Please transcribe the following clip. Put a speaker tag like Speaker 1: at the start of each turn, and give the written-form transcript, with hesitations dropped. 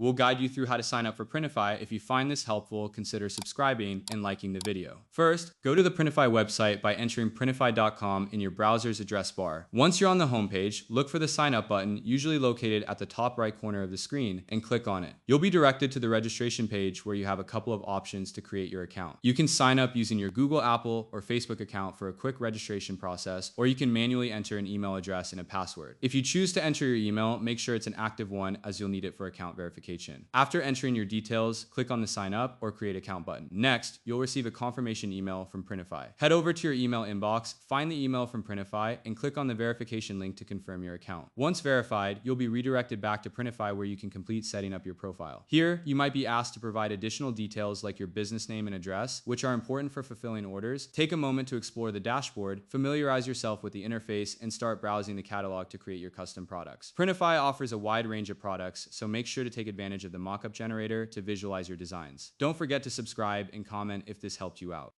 Speaker 1: We'll guide you through how to sign up for Printify. If you find this helpful, consider subscribing and liking the video. First, go to the Printify website by entering printify.com in your browser's address bar. Once you're on the homepage, look for the sign up button, usually located at the top right corner of the screen, and click on it. You'll be directed to the registration page where you have a couple of options to create your account. You can sign up using your Google, Apple, or Facebook account for a quick registration process, or you can manually enter an email address and a password. If you choose to enter your email, make sure it's an active one as you'll need it for account verification. After entering your details, click on the sign up or create account button. Next, you'll receive a confirmation email from Printify. Head over to your email inbox, find the email from Printify, and click on the verification link to confirm your account. Once verified, you'll be redirected back to Printify where you can complete setting up your profile. Here, you might be asked to provide additional details like your business name and address, which are important for fulfilling orders. Take a moment to explore the dashboard, familiarize yourself with the interface, and start browsing the catalog to create your custom products. Printify offers a wide range of products, so make sure to take advantage of the mockup generator to visualize your designs. Don't forget to subscribe and comment if this helped you out.